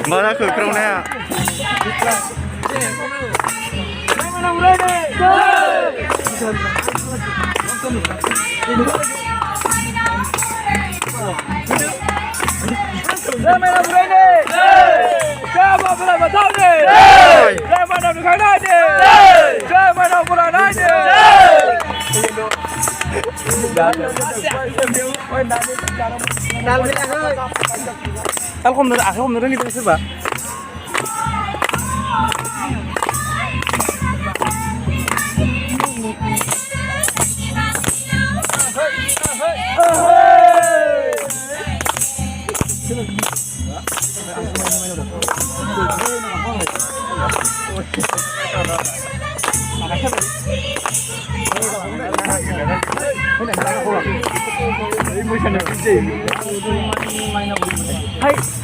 Mana ke kerana? Aku menurut itu serba.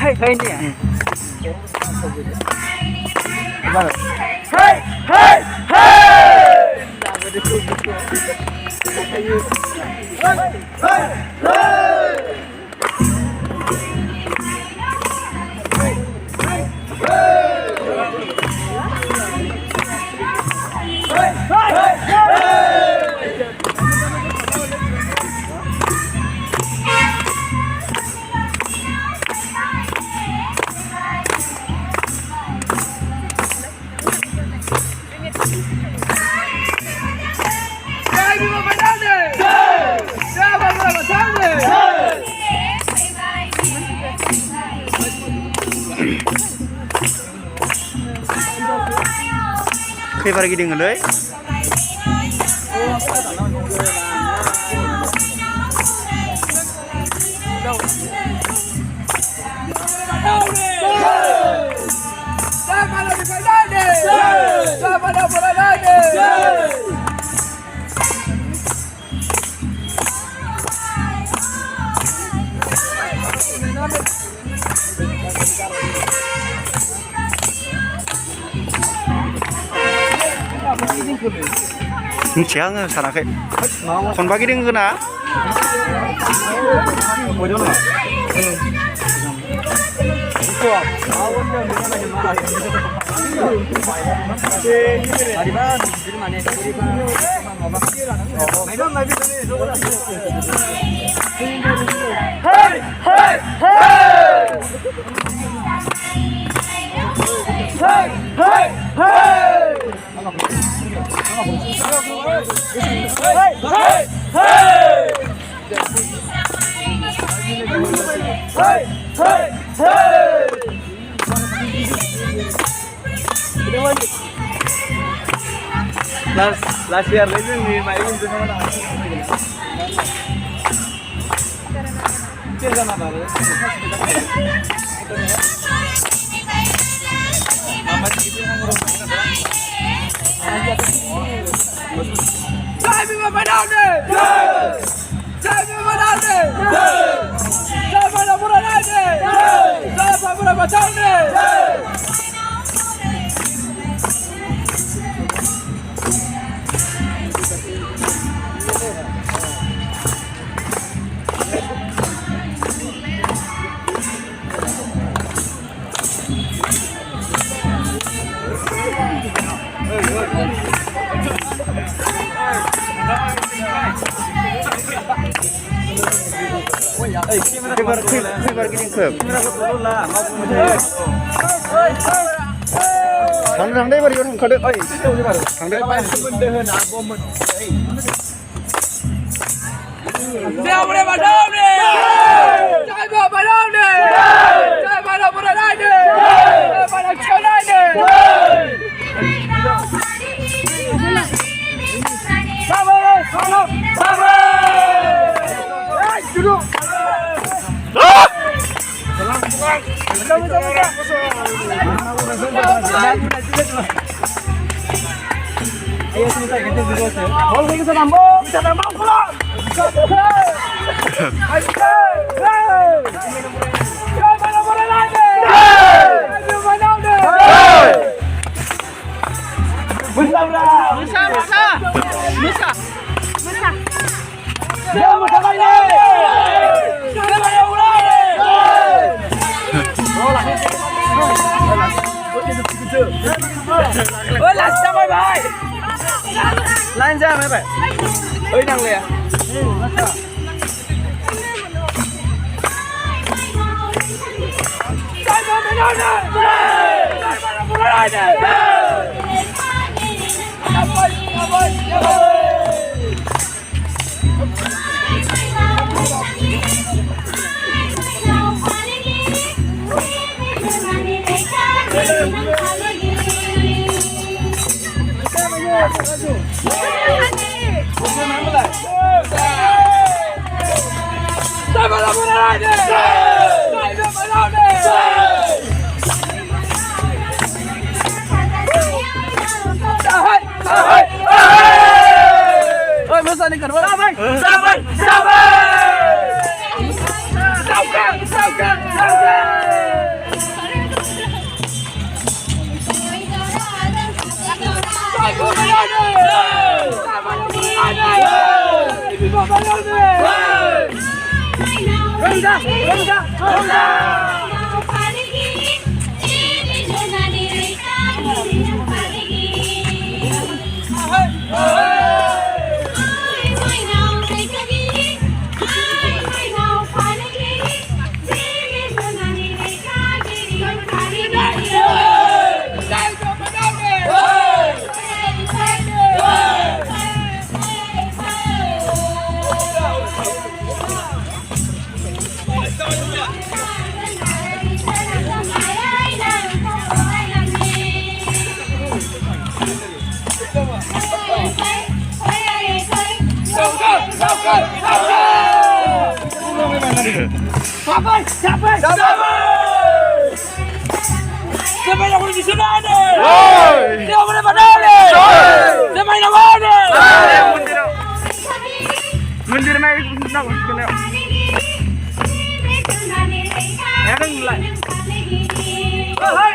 Hai, kain ni. Khaybar giding ngeloi. Siang sana kayak kon bagi ding kena last year lagi ni main itu mana? Cerita mana? Mama kita ngurus. Saya mau menang deh. Saya mau menang deh. Saya mau menang deh. Saya mau menang deh. Hey, Khuybar gini khuyab. Thằng đây bari thằng khade. Thằng đây. Đeo vào đây vào đâu đi. Chạy vào đâu đi. Chạy vào đâu vào đây đi. Vào đâu chơi đây đi. Sabar, sabar, sabar. Duduk. Ayo kita dulu. Mau kita nambah pula. Ayo. Jangan boleh lagi. Ayo mana udah. Bisa. Dia mau sampai ni. Dia mau mulai. Ôi là sao mày bay? Lan ra mày bay. Ơi năng lìa. Chạy vào mày đâu nè. Chạy vào nó muốn lại nè. Ôi, mới sao đi cần vỡ mày. Sabar. Sao cần. Sabar. Sampai nak di sana ni. Dia boleh padam ni. Sampai nak mana? Mundur mai nak kena. Ya kan mulai. Apa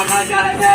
kabar?